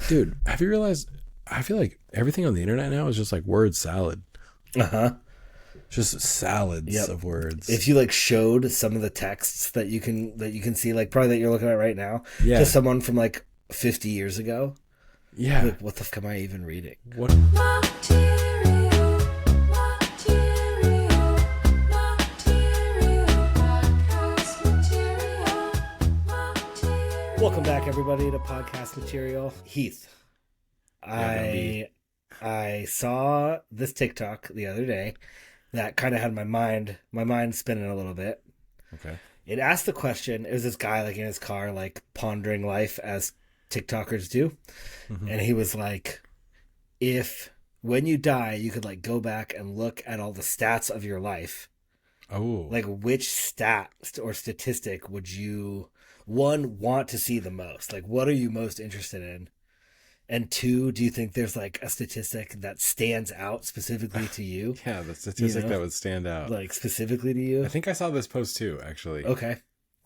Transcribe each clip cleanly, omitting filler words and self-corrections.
Dude, have you realized, I feel like everything on the internet now is just like word salad. Uh-huh. Just salads Yep. of words. If you like showed some of the texts that you can see, like probably that you're looking at right now, Yeah. to someone from like 50 years ago, Yeah. like what the fuck am I even reading? What? Material, material, material, podcast material. Welcome back, everybody, to podcast material. Heath, Yeah, I saw this TikTok the other day that kind of had my mind spinning a little bit. Okay. It asked the question. It was this guy like in his car, like pondering life as TikTokers do, and he was like, "If when you die, you could like go back and look at all the stats of your life, Oh. like which stat or statistic would you one want to see the most? Like, what are you most interested in? And two, do you think there's like a statistic that stands out specifically to you? Yeah, the statistic You know? that would stand out. Like specifically to you? I think I saw this post too, actually. Okay.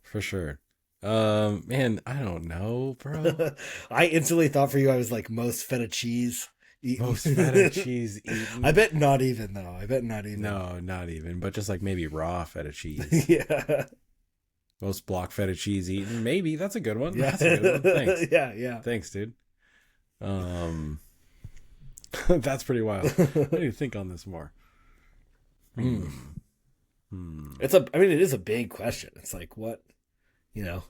For sure. Man, I don't know, bro. I instantly thought for you I was like most feta cheese eaten. Most feta cheese eaten. I bet not even though. I bet not even. No, not even, but just like maybe raw feta cheese. Yeah. Most block feta cheese eaten. Maybe. That's a good one. Yeah. That's a good one. Thanks. Yeah. Thanks, dude. That's pretty wild. I need to think on this more. It is a big question. It's like what, you know,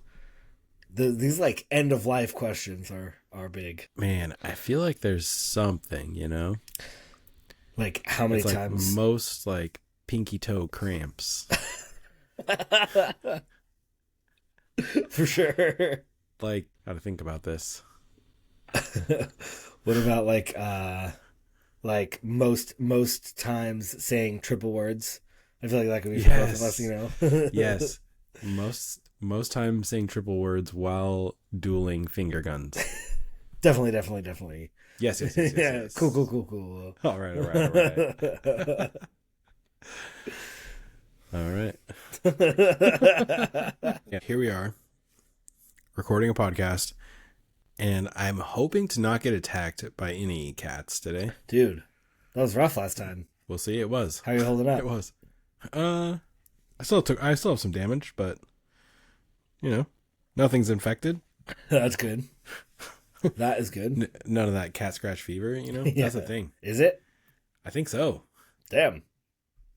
these like end of life questions are big. Man, I feel like there's something, you know? Like how many It's like times? most like pinky toe cramps. For sure. Like, gotta think about this. What about like most times saying triple words? I feel like that could be for both of us, you know. Yes. Most times saying triple words while dueling finger guns. Definitely. Yes. Yeah. Yes. Cool. All right. All right. Yeah, here we are, recording a podcast, and I'm hoping to not get attacked by any cats today. Dude, that was rough last time. We'll see. It was. How are you holding up? It was. I still have some damage, but you know, nothing's infected. That's good. That is good. None of that cat scratch fever. You know, Yeah. that's the thing. Is it? I think so, Damn.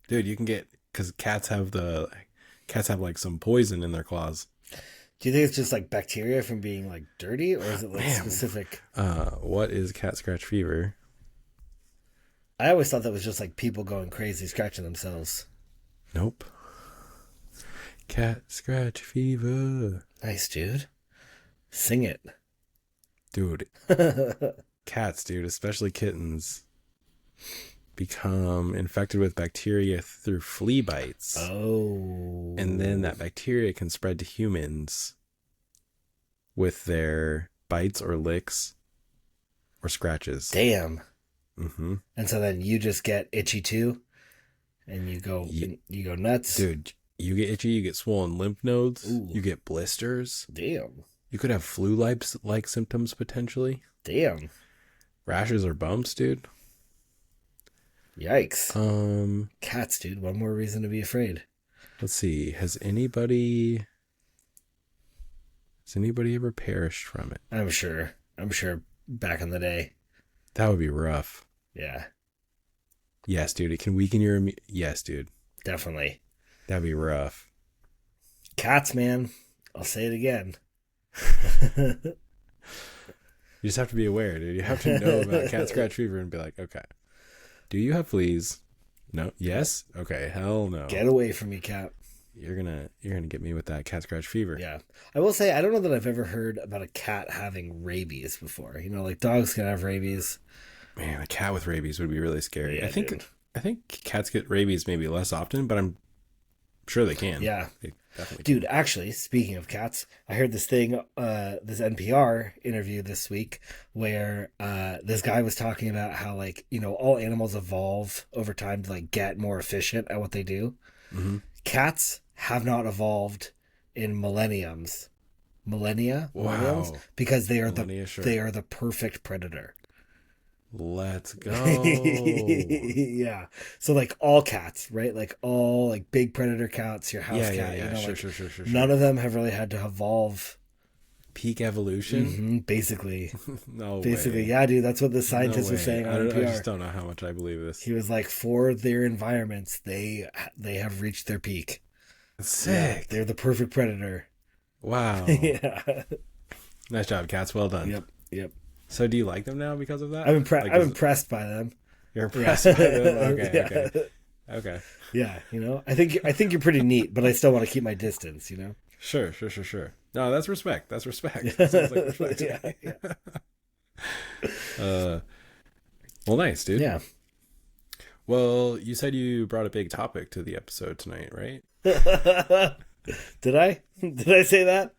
dude. You can get because cats have like some poison in their claws. Do you think it's just like bacteria from being like dirty, or is it like Man. specific? What is cat scratch fever? I always thought that was just like people going crazy scratching themselves. Nope. Cat scratch fever. Nice, dude. Sing it. Dude, cats, dude, especially kittens, become infected with bacteria through flea bites. Oh. And then that bacteria can spread to humans with their bites or licks or scratches. Damn. Mm-hmm. And so then you just get itchy too, and you go nuts. Dude, you get itchy, you get swollen lymph nodes, Ooh. you get blisters. Damn. You could have flu-like symptoms potentially. Damn. Rashes or bumps, dude. Yikes. Cats, dude. One more reason to be afraid. Let's see. Has anybody ever perished from it? I'm sure back in the day. That would be rough. Yeah, Yes, dude. It can weaken your Yes, dude. definitely. That'd be rough. Cats, man. I'll say it again. You just have to be aware, dude. You have to know about cat scratch fever and be like, okay, do you have fleas? No. Yes. Okay. Hell no. Get away from me, cat. You're gonna get me with that cat scratch fever. Yeah. I will say, I don't know that I've ever heard about a cat having rabies before. You know, like dogs can have rabies. Man, a cat with rabies would be really scary. Yeah, dude. I think cats get rabies maybe less often, but I'm sure they can. Yeah. They definitely Dude, actually, speaking of cats, I heard this thing, this NPR interview this week where this guy was talking about how, like, you know, all animals evolve over time to, like, get more efficient at what they do. Mm-hmm. Cats have not evolved in millenniums millennials, Wow. because Millennia, sure. they are the perfect predator. Let's go. Yeah. So like all cats, right? Like all like big predator cats, your house Yeah, cat. yeah, yeah. You know, Sure, like sure, sure, sure, none sure. of them have really had to evolve. Peak evolution? Basically. No Basically, way. yeah, dude. That's what the No scientist was way. saying on I NPR. just don't know how much I believe this. He was like, for their environments, they have reached their peak. Yeah, Sick. they're the perfect predator. Wow. Yeah. Nice job, cats. Well done. Yep. Yep. So do you like them now because of that? I'm Like, I'm is- impressed by them. You're Yeah. impressed by them? Okay, Yeah. okay. Okay. Yeah, you know, I think you're pretty neat, but I still want to keep my distance. You know. Sure, sure, sure, sure. No, that's respect. That's respect. Sounds like respect to Yeah, me. Well, nice, dude. Yeah. Well, you said you brought a big topic to the episode tonight, right? Did I? Did I say that?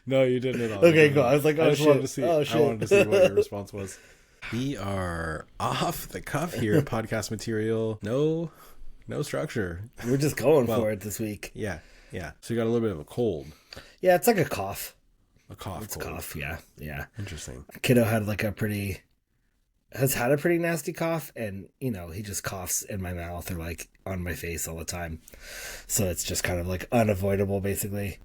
No, you didn't at all. Okay, You didn't cool. at all. I was like, I oh, just wanted shit. to see. Oh, I shit. wanted to see what your response was. We are off the cuff here at podcast material. No structure. We're just going Well, for it this week. Yeah, yeah. So you got a little bit of a cold, Yeah, it's like a cough. a cough. It's cold. cough. Yeah, yeah. Interesting. Kiddo had like has had a pretty nasty cough, and you know he just coughs in my mouth or like on my face all the time, so it's just kind of like unavoidable, basically.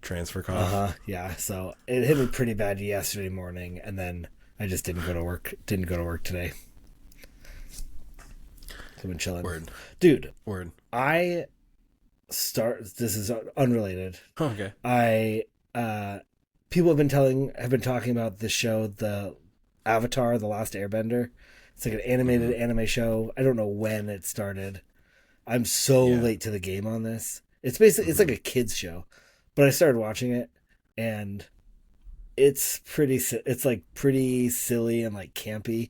Transfer cough. Yeah. So it hit me pretty bad yesterday morning, and then I just didn't go to work. Didn't go to work today. So I've been chilling. Word. Dude, Word. this is unrelated. Okay. People have been talking about this show, the Avatar, The Last Airbender. It's like an animated anime show. I don't know when it started. I'm so Yeah. late to the game on this. It's basically it's like a kids show, but I started watching it, and it's like pretty silly and like campy,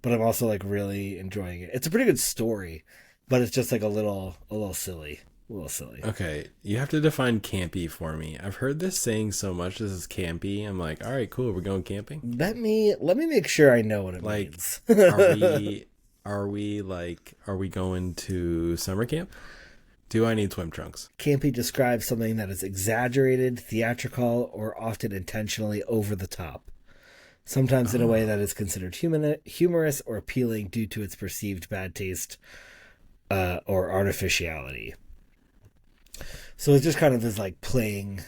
but I'm also like really enjoying it. It's a pretty good story, but it's just like a little silly. A little silly. Okay, you have to define campy for me. I've heard this saying so much. This is campy. I'm like, all right, cool. We're going camping. Let me make sure I know what it Like, means. are we going to summer camp? Do I need swim trunks? Campy describes something that is exaggerated, theatrical, or often intentionally over the top. Sometimes in a way that is considered humorous or appealing due to its perceived bad taste or artificiality. So it just kind of is like playing.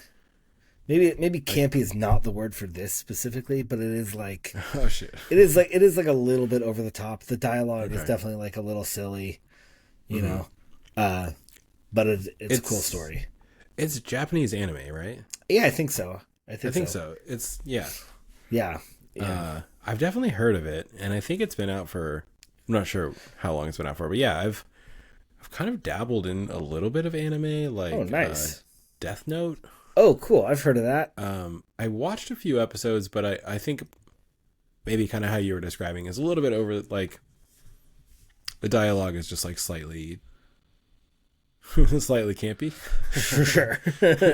Maybe campy is not the word for this specifically, but it is like Oh shit. it is like a little bit over the top. The dialogue is Okay. definitely like a little silly, you know. But it's a cool It's- story. It's Japanese anime, right? Yeah, I think so. I think so. It's yeah. Yeah. I've definitely heard of it, and I think it's been out for. I'm not sure how long it's been out for, but yeah, I've kind of dabbled in a little bit of anime, like Oh, nice. Death Note. Oh, cool. I've heard of that. I watched a few episodes, but I think maybe kind of how you were describing is a little bit over. Like the dialogue is just like slightly campy, For sure.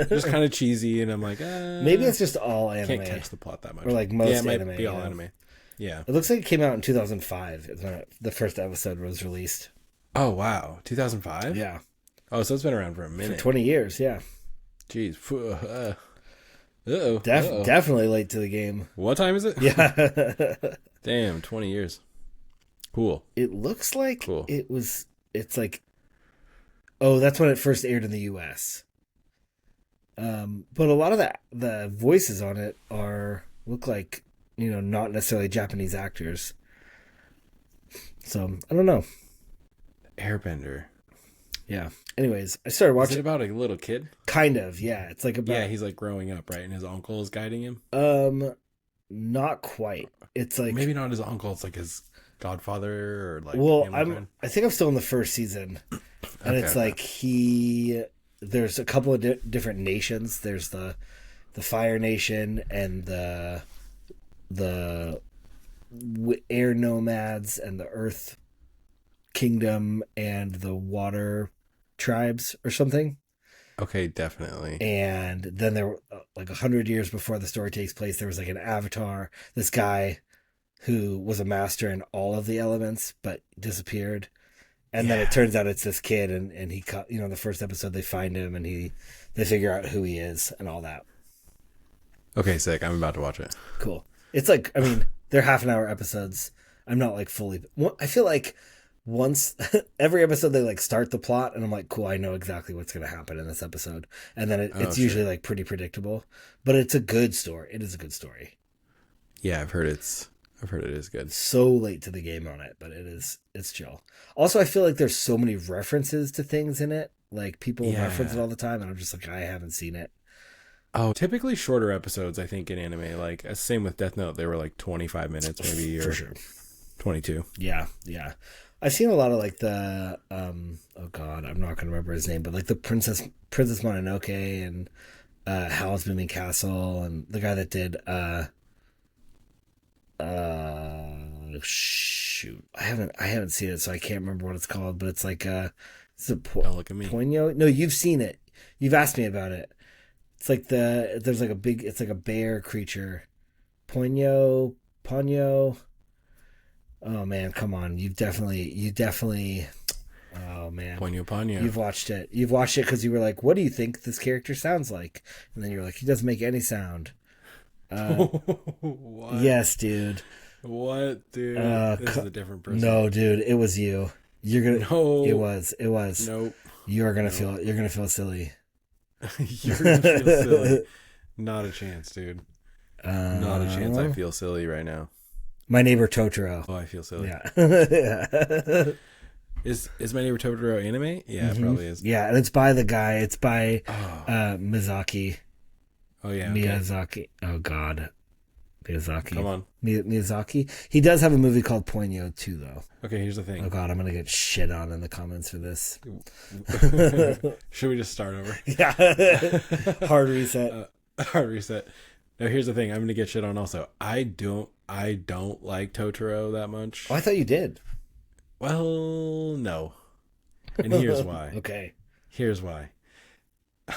just kind of cheesy, and I'm like, Maybe it's just all anime. can't catch the plot that much. Or like most yeah, it might anime, be all yeah. anime. Yeah. It looks like it came out in 2005 is when the first episode was released. Oh wow, 2005. Yeah. Oh, so it's been around for a For minute. 20 years, yeah. Jeez. Uh-oh. Definitely late to the game. What time is it? Yeah. Damn, 20 years. Cool. It looks like Cool. it's like, oh, that's when it first aired in the US. But a lot of the voices on it look like, you know, not necessarily Japanese actors. So I don't know. Airbender. Yeah. Anyways, I started Is it watching. about a little kid? Kind of, yeah. It's like about Yeah, he's like growing up, right? And his uncle is guiding him. not quite. It's like Maybe not his uncle. It's like his godfather or like. well, family friend. I think I'm still in the first season, and Okay, it's okay. like there's a couple of different nations. There's the Fire Nation and the Air Nomads and the Earth Kingdom and the Water Tribes or something. Okay, definitely. And then there were like 100 years before the story takes place, there was like an avatar, this guy who was a master in all of the elements but disappeared. And then it turns out it's this kid, and he the first episode they find him and they figure out who he is and all that. Okay, sick. I'm about to watch it. Cool. It's like, I mean, they're half an hour episodes. I'm not like fully. I feel like once every episode they like start the plot, and I'm like, cool, I know exactly what's going to happen in this episode, and then it's usually like pretty predictable. But it's a good story. It is a good story. Yeah, I've heard it is good. So late to the game on it, but it's chill. Also, I feel like there's so many references to things in it. Like people reference it all the time, and I'm just like, I haven't seen it. Oh, typically shorter episodes, I think, in anime. Like, same with Death Note. They were like 25 minutes, maybe, For or sure. 22. Yeah. I've seen a lot of like the oh god, I'm not gonna remember his name, but like the Princess Mononoke and Howl's Moving Castle, and the guy that did shoot, I haven't seen it, so I can't remember what it's called, but it's like it's a Don't look at me. Ponyo. No, you've seen it. You've asked me about it. It's like there's like it's like a bear creature. Ponyo. Oh man, come on. You definitely oh man. Ponyo. You've watched it. You've watched it because you were like, what do you think this character sounds like? And then you're like, he doesn't make any sound. What? Yes, dude. What, dude? This is a different person. No, dude, it was you. You're gonna. No. It was. Nope. You're gonna feel. You're gonna feel silly. You're gonna feel silly. Not a chance, dude. Not a chance. I feel silly right now. My Neighbor Totoro. Oh, I feel silly. Yeah. Is My Neighbor Totoro anime? Yeah, it probably is. Yeah, and it's by the guy. It's by Miyazaki. Oh yeah. Okay. Miyazaki. Oh God. Miyazaki. Come on. Miyazaki. He does have a movie called Ponyo too, though. Okay, here's the thing. Oh God, I'm gonna get shit on in the comments for this. Should we just start over? Yeah. Hard reset. Hard reset. No, here's the thing. I'm gonna get shit on also. I don't like Totoro that much. Oh, I thought you did. Well, no. And here's why. Okay. Here's why.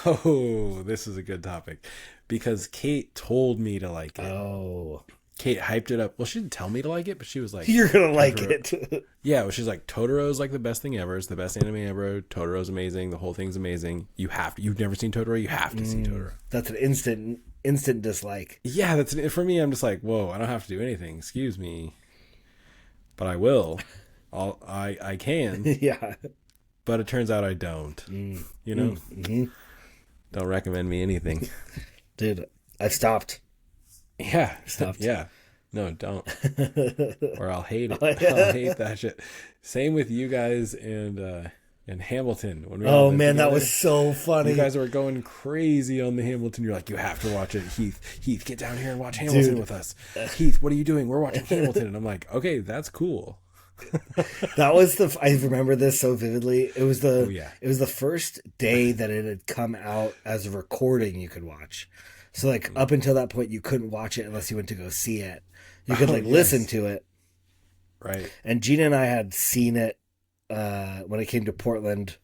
Oh, this is a good topic. Because Kate told me to like it. Oh. Kate hyped it up. Well, she didn't tell me to like it, but she was like, You're gonna like Totoro. it. Yeah, well, she's like, Totoro's like the best thing ever. It's the best anime ever. Totoro's amazing. The whole thing's amazing. You've never seen Totoro? You have to see Totoro. That's an instant dislike. Yeah, that's for me. I'm just like, whoa, I don't have to do anything. Excuse me. But I will. I can. Yeah. But it turns out I don't. You know? Mm-hmm. Don't recommend me anything. Dude, I've stopped. Yeah. Stopped. Yeah. No, don't. Or I'll hate it. I'll hate that shit. Same with you guys and Hamilton. When we all Oh lived man, that together. was so funny. You guys were going crazy on the Hamilton. You're like, you have to watch it, Heath. Heath, get down here and watch Hamilton with us. Heath, what are you doing? We're watching Hamilton. And I'm like, okay, that's cool. That was I remember this so vividly. It was Oh, yeah. it was the first day that it had come out as a recording you could watch. So like up until that point you couldn't watch it unless you went to go see it. You could like listen to it. Right. And Gina and I had seen it when I came to Portland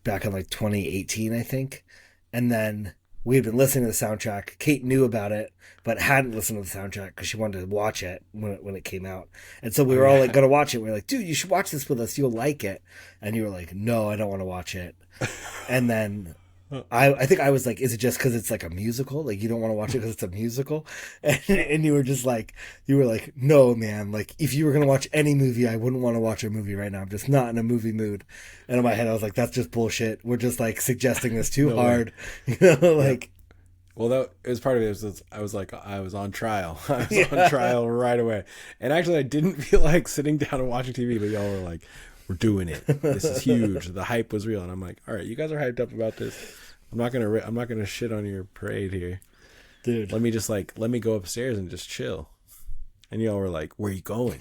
back in like 2018, I think. And then we had been listening to the soundtrack. Kate knew about it, but hadn't listened to the soundtrack because she wanted to watch it when it came out. And so we were all like going to watch it. We were like, dude, you should watch this with us. You'll like it. And you were like, no, I don't want to watch it. And then I think I was like, is it just because it's like a musical? Like you don't want to watch it because it's a musical? And you were just like, no, man. Like if you were going to watch any movie, I wouldn't want to watch a movie right now. I'm just not in a movie mood. And in my head, I was like, that's just bullshit. We're just like suggesting this too hard. You know, like. Well, it was part of it. I was like, I was on trial. I was on trial right away. And actually, I didn't feel like sitting down and watching TV, but y'all were like, we're doing it. This is huge. The hype was real. And I'm like, all right, you guys are hyped up about this. I'm not gonna shit on your parade here, Dude. Let me go upstairs and just chill. And y'all were like, where are you going?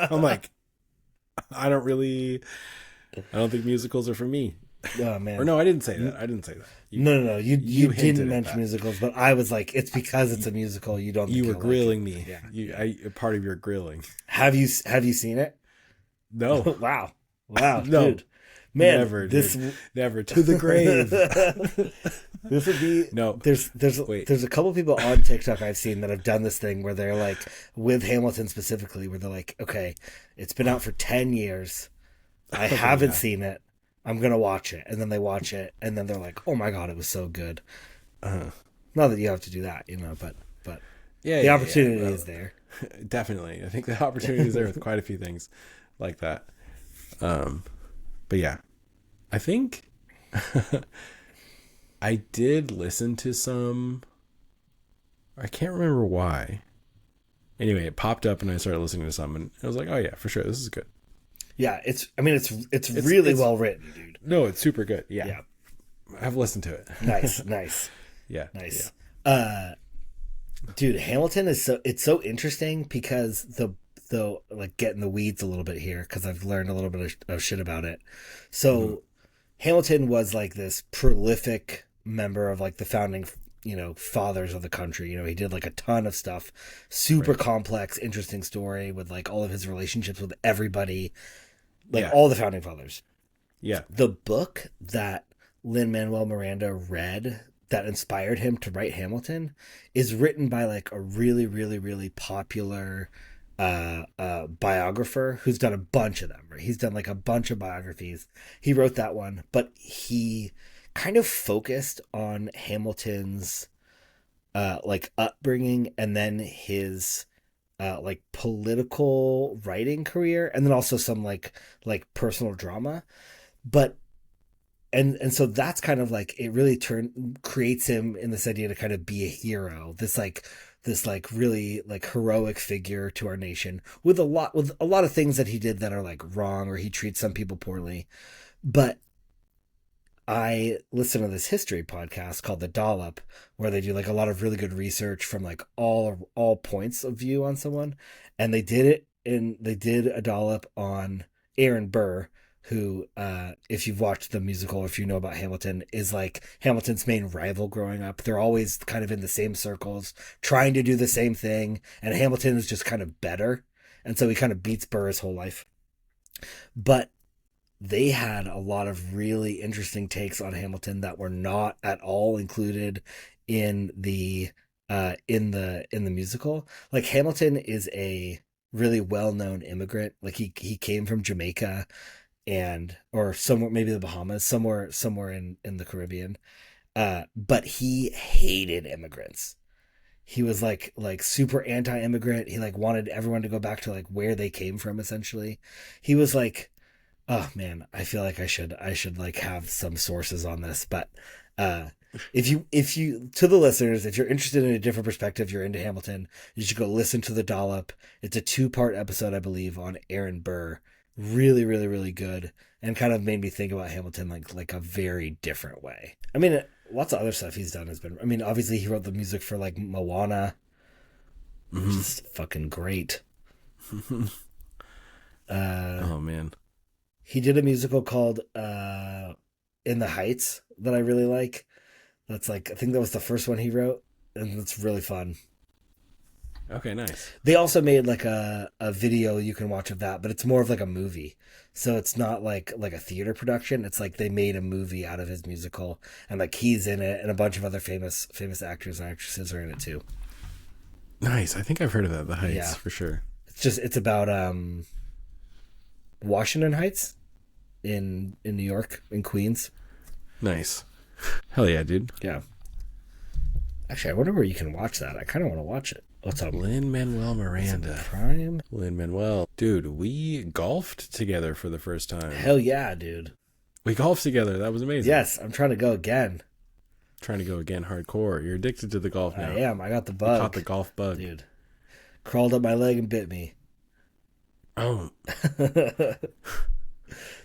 I'm like, I don't think musicals are for me. Oh man. Or no, I didn't say that. No. You hinted didn't at mention that. musicals, but I was like, it's because it's a musical. You don't. You think were I'll grilling like me. Yeah. Part of your grilling. Have you seen it? No. Wow, No. dude. Man, Never, this dude. Never to the grave. this would be No. Wait. There's a couple people on TikTok I've seen that have done this thing where they're like, with Hamilton specifically, where they're like, okay, it's been out for 10 years, I haven't seen it, I'm gonna watch it, and then they watch it, and then they're like, oh my god, it was so good. Not that you have to do that, but Yeah, the opportunity is well, there. definitely. I think the opportunity is there with quite a few things like that. But yeah, I think I did listen to some. I can't remember why. Anyway, it popped up and I started listening to some, and I was like, "Oh yeah, for sure, this is good." Yeah, it's really well written, dude. No, it's super good. Yeah, Yeah. I've listened to it. Nice. Yeah, Nice. Dude, Hamilton is so interesting because the like getting the weeds a little bit here because I've learned a little bit of shit about it. So Hamilton was like this prolific member of like the founding, fathers of the country. He did like a ton of stuff, super complex, interesting story with like all of his relationships with everybody, like Yeah. all the founding fathers. Yeah, The book that Lin-Manuel Miranda read that inspired him to write Hamilton is written by like a really, really, really popular biographer who's done a bunch of them, right? He's done like a bunch of biographies. He wrote that one, but he kind of focused on Hamilton's like upbringing and then his like political writing career and then also some like personal drama. But and so that's kind of like it really creates him in this idea to kind of be a hero, this like really like heroic figure to our nation with a lot of things that he did that are like wrong or he treats some people poorly. But I listen to this history podcast called The Dollop, where they do like a lot of really good research from like all points of view on someone, and they did a dollop on Aaron Burr, who, if you've watched the musical, or if you know about Hamilton, is like Hamilton's main rival growing up. They're always kind of in the same circles, trying to do the same thing, and Hamilton is just kind of better, and so he kind of beats Burr his whole life. But they had a lot of really interesting takes on Hamilton that were not at all included in the musical. Like Hamilton is a really well-known immigrant. Like he came from Jamaica or somewhere, maybe the Bahamas, somewhere in the Caribbean. But he hated immigrants. He was like super anti-immigrant. He like wanted everyone to go back to like where they came from, essentially. He was like, oh man, I feel like I should like have some sources on this, but if you to the listeners, if you're interested in a different perspective, you're into Hamilton, you should go listen to The Dollop. It's a 2-part episode, I believe, on Aaron Burr. Really, really, really good, and kind of made me think about Hamilton like a very different way. I mean, lots of other stuff he's done has been. I mean, obviously he wrote the music for like Moana, which is fucking great. oh man. He did a musical called In the Heights that I really like. That's like, I think that was the first one he wrote, and it's really fun. Okay, nice. They also made like a video you can watch of that, but it's more of like a movie. So it's not like a theater production. It's like they made a movie out of his musical, and like he's in it, and a bunch of other famous actors and actresses are in it too. Nice. I think I've heard of that. The Heights, Yeah. for sure. It's about Washington Heights in New York, in Queens. Nice. Hell yeah, dude. Yeah. Actually, I wonder where you can watch that. I kind of want to watch it. What's up? Lin-Manuel Miranda. Prime? Lin-Manuel. Dude, we golfed together for the first time. Hell yeah, dude. We golfed together. That was amazing. Yes, I'm trying to go again. Trying to go again hardcore. You're addicted to the golf now. I am. I got the You bug. caught the golf bug. Dude. Crawled up my leg and bit me. Oh.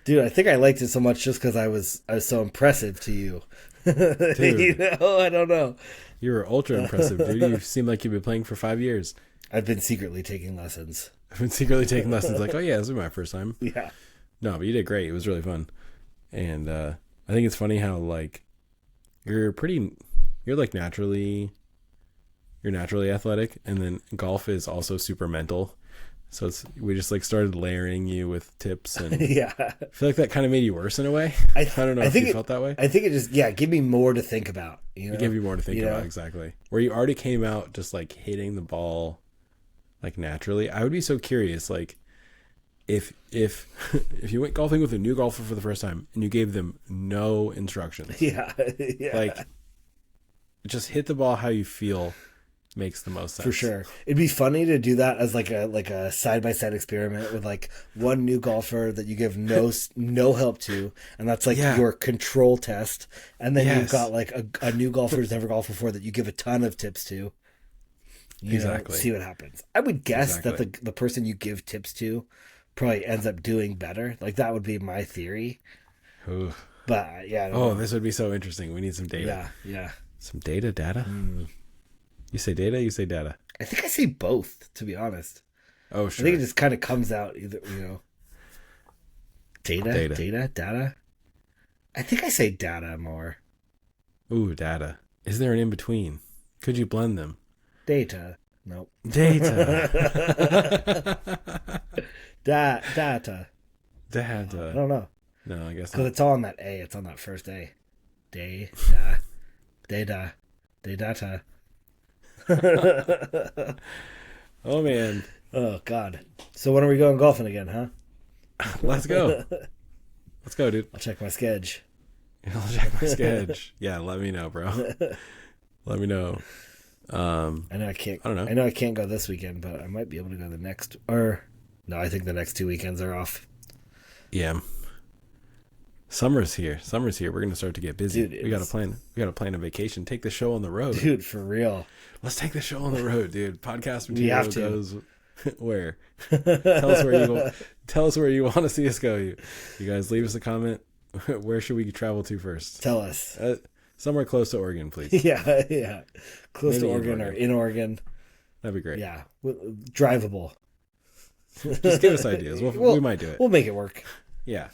Dude, I think I liked it so much just because I was so impressive to you. Dude. You know, I don't know. You were ultra impressive, dude. You seem like you've been playing for 5 years. I've been secretly taking lessons. I've been secretly taking lessons like, oh yeah, this is my first time. Yeah. No, but you did great. It was really fun. And I think it's funny how like you're like naturally athletic, and then golf is also super mental. So we just like started layering you with tips, and Yeah. I feel like that kind of made you worse in a way. I don't know if you felt that way. I think it just, give me more to think about. You know? It gave you more to think You know? about, exactly. Where you already came out just like hitting the ball like naturally. I would be so curious, like if you went golfing with a new golfer for the first time and you gave them no instructions, Yeah. Yeah. like just hit the ball how you feel makes the most sense. For sure. It'd be funny to do that as like a side-by-side experiment with like one new golfer that you give no help to, and that's like Yeah. your control test. And then you've Yes. got like a new golfer who's never golfed before that you give a ton of tips to. You Exactly. know, see what happens. I would guess Exactly. that the person you give tips to probably ends up doing better. Like that would be my theory. Ooh. But yeah, I don't Oh, know. this would be so interesting. We need some data. Yeah. Some data? Mm. You say data, you say data. I think I say both, to be honest. Oh, I sure. think it just kind of comes out either, you know. Data. I think I say data more. Ooh, data. Is there an in between? Could you blend them? Data. Nope. Data. Data. I Data. don't know. No, I guess Because not. it's all on that A. It's on that first A. Data. Data. Oh, man. Oh, God. So when are we going golfing again, huh? Let's go. Let's go, dude. I'll check my sketch. I'll check my sketch. Yeah, let me know, bro. Let me know. I know I can't. I don't know. I know I can't go this weekend, but I might be able to go the next. Or no, I think the next 2 weekends are off. Yeah. Summer's here. We're gonna start to get busy. Dude, we gotta plan a vacation. Take the show on the road. Dude, for real. Let's take the show on the road, dude. Podcast We material have to. goes where? Tell us where you want to see us go. You guys leave us a comment. Where should we travel to first? Tell us. Somewhere close to Oregon, please. Yeah. Close Maybe to in Oregon or Oregon. in Oregon. That'd be great. Yeah. Drivable. Just give us ideas. We might do it. We'll make it work. Yeah.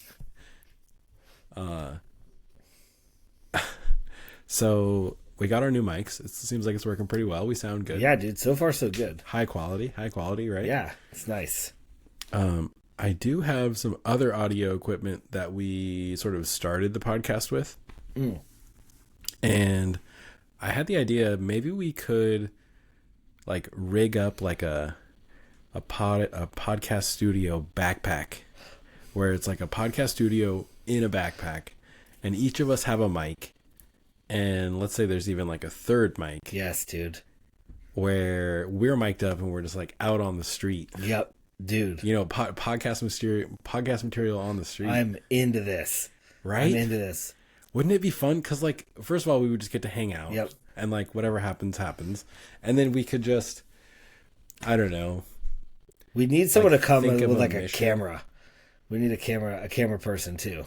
So we got our new mics. It seems like it's working pretty well. We sound good. Yeah, dude. So far, so good. High quality, right? Yeah, it's nice. I do have some other audio equipment that we sort of started the podcast with. And I had the idea maybe we could like rig up like a podcast studio backpack where it's like a podcast studio in a backpack and each of us have a mic, and let's say there's even like a third mic Yes, dude. where we're mic'd up and we're just like out on the street. Yep, dude. You know, podcast material on the street. I'm into this. Right? I'm into this. Wouldn't it be fun? Because, like, first of all, we would just get to hang out. Yep. And, like, whatever happens. And then we could just, I don't know. We need someone Like, to come think with of a like a mission. camera. We need a camera person too.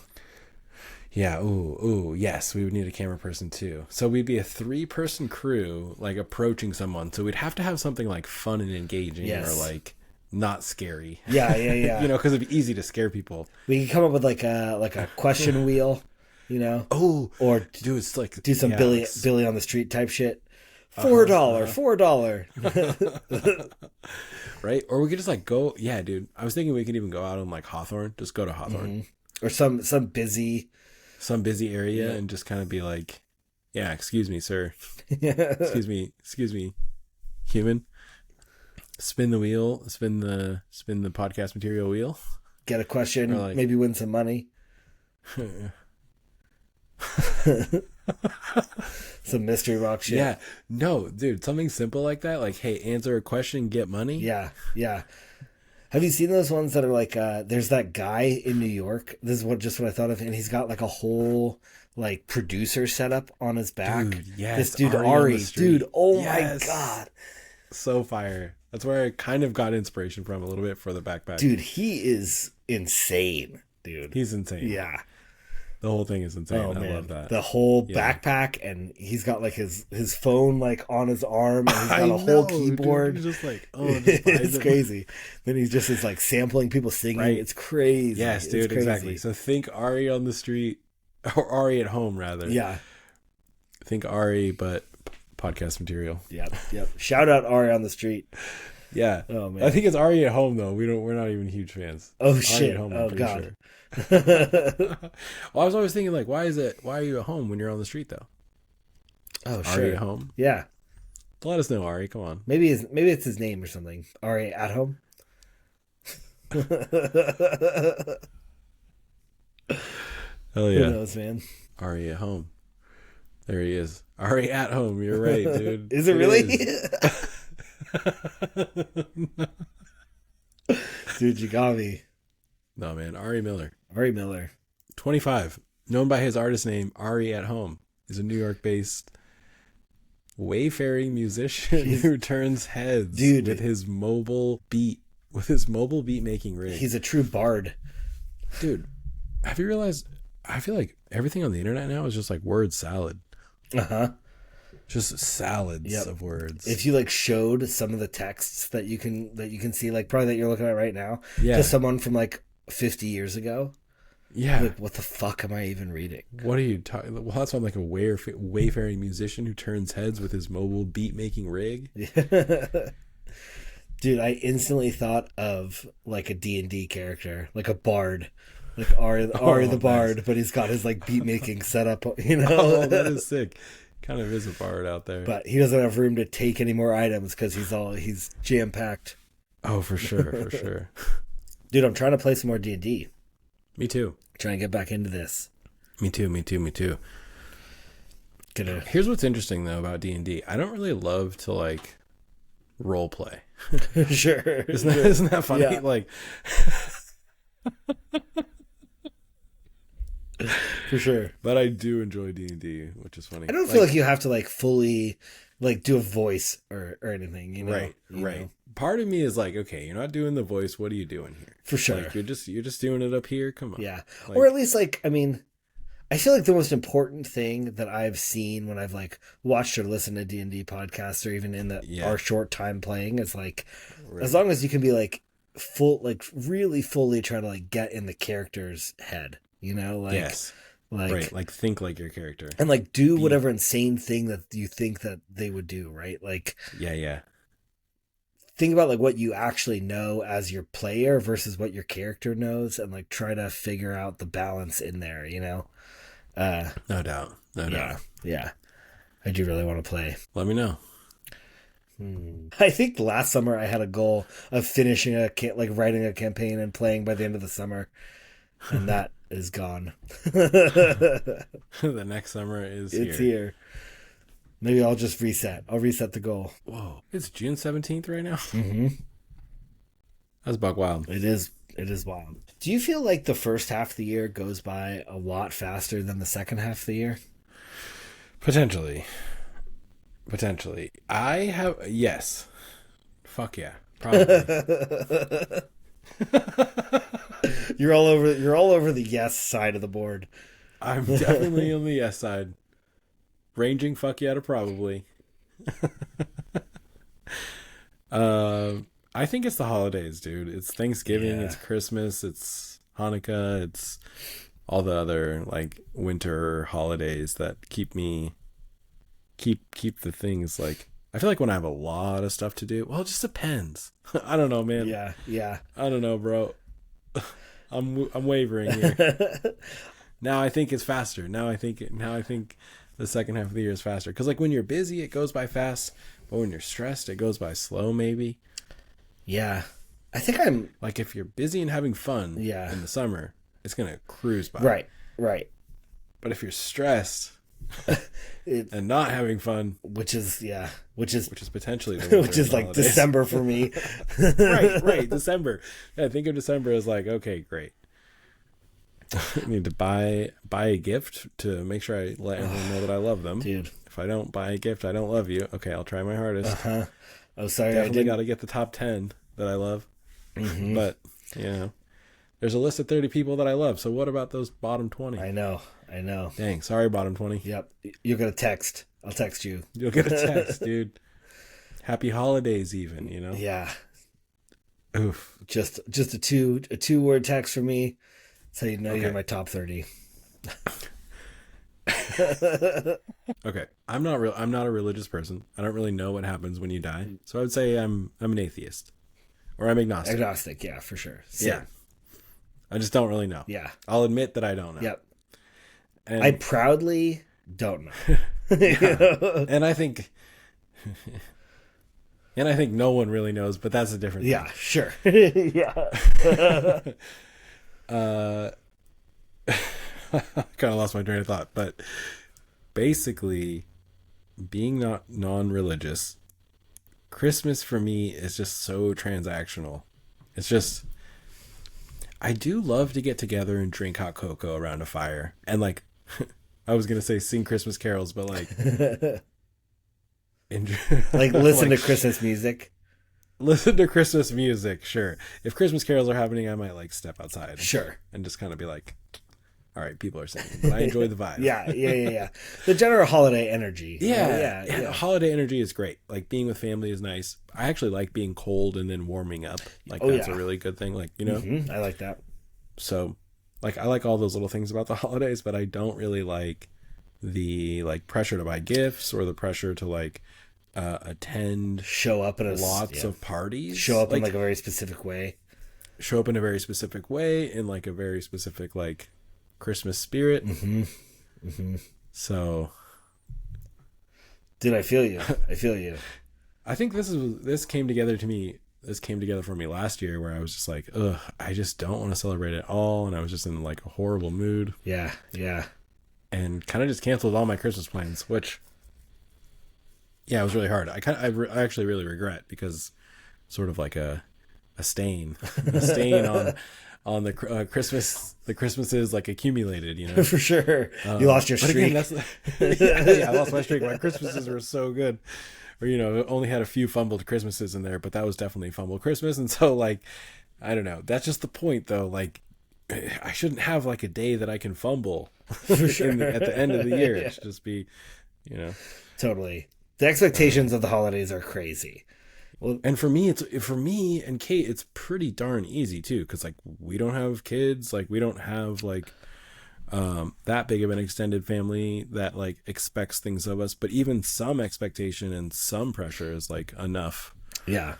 Yeah, ooh, yes, we would need a camera person, too. So we'd be a 3-person crew, like, approaching someone. So we'd have to have something, like, fun and engaging Yes. or, like, not scary. Yeah. You know, because it'd be easy to scare people. We can come up with like a question wheel, you know, Oh, or dude, it's like... do some yeah, Billy on the street type shit. $4. Right? Or we could just, like, go... Yeah, dude. I was thinking we could even go out on, like, Hawthorne. Just go to Hawthorne. Or some busy. Some busy area Yeah. and just kind of be like, yeah, excuse me, sir. Excuse me, human. Spin the wheel, spin the podcast material wheel. Get a question, Or like- maybe win some money. Some mystery rock shit. Yeah. No, dude, something simple like that. Like, hey, answer a question, get money. Yeah. Have you seen those ones that are like, there's that guy in New York. This is what I thought of. And he's got like a whole like producer setup on his back. Dude, yes. This dude, Ari on the Ari. street. Dude, oh Yes. my God. So fire. That's where I kind of got inspiration from a little bit for the backpack. Dude, he is insane, dude. He's insane. Yeah. The whole thing is insane. Oh I man. love that. The whole Yeah. backpack, and he's got like his phone like on his arm, and he's got I a whole know, dude. keyboard. He's just like, oh, just buys It's it. crazy. Then he's just is like sampling people singing. Right. It's crazy. Yes, It's dude, crazy. exactly. So think Ari on the street, or Ari at home, rather. Yeah. Think Ari, but podcast material. Yep. Shout out Ari on the street. Yeah. Oh man. I think it's Ari at home though. We're not even huge fans. Oh Ari shit. at home, I'm Oh pretty god. sure. Well, I was always thinking like, why are you at home when you're on the street though? Oh Ari sure. at home. Yeah. Let us know, Ari. Come on. Maybe it's his name or something. Ari at home. Hell Who yeah, knows, man? Ari at home. There he is. Ari at home. You're right, dude. Is it really? Dude, you got me. No, man. Ari Miller. Ari Miller. 25. Known by his artist name, Ari at Home. He's a New York-based wayfaring musician who turns heads with his mobile beat making rig. He's a true bard. Dude, have you realized, I feel like everything on the internet now is just like word salad. Uh-huh. Just salads of words. If you like showed some of the texts that you can see, like probably that you're looking at right now, Yeah. to someone from like 50 years ago, Yeah. like, what the fuck am I even reading? What are you talking? Well, that's why I'm like a wayfaring musician who turns heads with his mobile beat making rig. Dude, I instantly thought of like a D&D character, like a bard, like Ari the bard, nice. but he's got his like beat making setup, you know. Oh, that is sick. Kind of is a bard out there. But he doesn't have room to take any more items because he's jam packed. Oh, for sure, for sure. Dude, I'm trying to play some more D&D. Me too. Trying to get back into this. Me too. Here's what's interesting though about D&D. I don't really love to like role play. Sure. Isn't that funny? Yeah. Like, for sure. but I do enjoy D&D, which is funny. I don't feel like you have to like fully like do a voice or anything, you know. Right. know? Part of me is like, okay, you're not doing the voice. What are you doing here? For sure. Like, you're just doing it up here. Come on. Yeah. Like, Or at least like, I mean, I feel like the most important thing that I've seen when I've like watched or listened to D&D podcasts or even in our short time playing is like, as long as you can be like really fully trying to like get in the character's head, you know, like, yes. Right. Like think like your character and like do whatever insane thing that you think that they would do. Right. Like, yeah. Think about like what you actually know as your player versus what your character knows and like try to figure out the balance in there, you know? No doubt. Yeah. I do really want to play. Let me know. I think last summer I had a goal of finishing writing a campaign and playing by the end of the summer, and that is gone. The next summer is It's here. Maybe I'll just reset. I'll reset the goal. Whoa. It's June 17th right now? Mm-hmm. That's buck wild. It is wild. Do you feel like the first half of the year goes by a lot faster than the second half of the year? Potentially. Yes. Fuck yeah. Probably. You're all over the yes side of the board. I'm definitely on the yes side. Ranging fuck yeah to probably. I think it's the holidays, dude. It's Thanksgiving, It's Christmas, it's Hanukkah, it's all the other like winter holidays that keep the things like, I feel like when I have a lot of stuff to do, well, it just depends. I don't know, man. Yeah. I don't know, bro. I'm wavering here. Now I think it's faster. Now I think the second half of the year is faster. Because like when you're busy, it goes by fast. But when you're stressed, it goes by slow, maybe. Yeah. I think I'm... Like if you're busy and having fun in the summer, it's going to cruise by. Right. But if you're stressed and not having fun... Which is potentially the which is like holidays. December for me. Right. December. Yeah, think of December as like, okay, great. I need to buy a gift to make sure I let everyone know that I love them. Dude. If I don't buy a gift, I don't love you. Okay, I'll try my hardest. Uh-huh. Oh, sorry. Definitely got to get the top 10 that I love. Mm-hmm. But, there's a list of 30 people that I love. So what about those bottom 20? I know. Dang, sorry, bottom 20. Yep. You'll get a text. I'll text you. You'll get a text, dude. Happy holidays even, you know? Yeah. Oof. Just a two-word text from me. That's how you know you're in my top 30. Okay. I'm not a religious person. I don't really know what happens when you die. So I would say I'm an atheist. Or I'm agnostic. Agnostic, yeah, for sure. Same. Yeah. I just don't really know. Yeah. I'll admit that I don't know. Yep. And I proudly don't know. And I think no one really knows, but that's a different thing. Yeah, sure. Yeah. I kind of lost my train of thought, but basically, being not non-religious, Christmas for me is just so transactional. It's just, I do love to get together and drink hot cocoa around a fire and like, I was gonna say sing Christmas carols, but like, Like listen like, to Christmas music. listen to Christmas music. Sure, if Christmas carols are happening, I might like step outside. Sure. And just kind of be like, all right, people are singing, but I enjoy the vibe. Yeah. The general holiday energy. Yeah. Yeah. Holiday energy is great. Like being with family is nice. I actually like being cold and then warming up. Like that's a really good thing. Like, you know, I like that. so like I like all those little things about the holidays, but I don't really like the like pressure to buy gifts or the pressure to like attend Show up in lots of parties. show up in like a very specific way. Show up in a very specific way in like a very specific like Christmas spirit. So Dude, I feel you. I think this came together to me. This came together for me last year where I was just like, ugh, I just don't want to celebrate at all. And I was just in like a horrible mood Yeah. and kind of just canceled all my Christmas plans, which, yeah, it was really hard. I actually really regret because sort of like a stain on the Christmases like accumulated, you know. For sure. You lost your But streak. again, yeah, I lost my streak. My Christmases were so good. Or, you know, only had a few fumbled Christmases in there, but that was definitely fumbled Christmas. And so, like, I don't know. That's just the point, though. Like, I shouldn't have, like, a day that I can fumble For sure. at the end of the year. Yeah. It should just be, you know. Totally. The expectations of the holidays are crazy. Well, And for me and Kate, it's pretty darn easy, too. Because, like, we don't have kids. Like, we don't have, like, that big of an extended family that like expects things of us, but even some expectation and some pressure is like enough. yeah.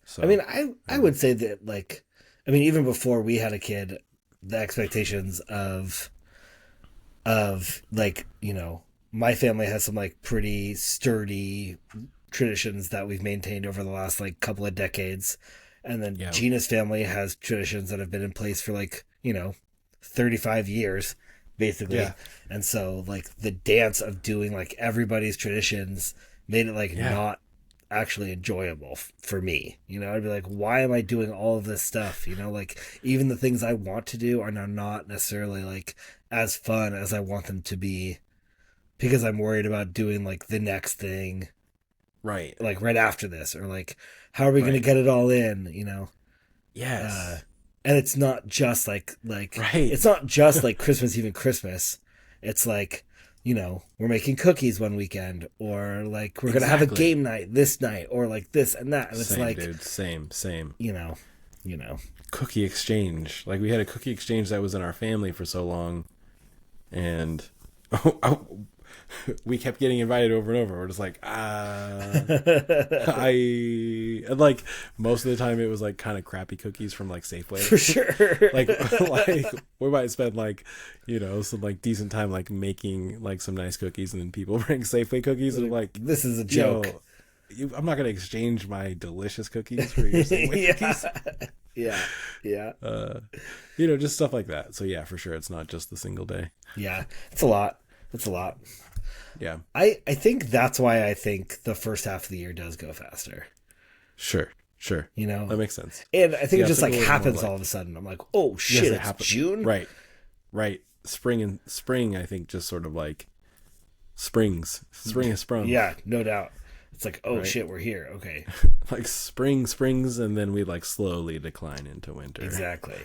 So I mean, I would say that like, I mean, even before we had a kid, the expectations of like, you know, my family has some like pretty sturdy traditions that we've maintained over the last like couple of decades. And then Gina's family has traditions that have been in place for like, you know, 35 years basically. Yeah. And so like the dance of doing like everybody's traditions made it like not actually enjoyable for me. You know, I'd be like, why am I doing all of this stuff? You know, like even the things I want to do are now not necessarily like as fun as I want them to be because I'm worried about doing like the next thing right. like right after this, or like how are we going to get it all in, you know? Yes. And it's not just like right. It's not just like Christmas Eve and Christmas. It's like, you know, we're making cookies one weekend, or like we're gonna have a game night this night, or like this and that. And it's Same, like, dude, same. you know. Cookie exchange. Like we had a cookie exchange that was in our family for so long, and we kept getting invited over and over. We're just like, and like most of the time it was like kind of crappy cookies from like Safeway. For sure. like we might spend like, you know, some like decent time like making like some nice cookies, and then people bring Safeway cookies and like, This is a joke. I'm not gonna exchange my delicious cookies for your Safeway cookies. Yeah. You know, just stuff like that. So yeah, for sure, it's not just the single day. Yeah. It's a lot. Yeah. I think that's why I think the first half of the year does go faster. Sure. You know? That makes sense. And I think it just like think happens more like- all of a sudden. I'm like, oh shit, Yes, it it's happens. June? Right. Spring, I think just sort of like spring has sprung. Yeah, no doubt. It's like, oh Right. shit, we're here. Okay. Like spring springs, and then we like slowly decline into winter. Exactly.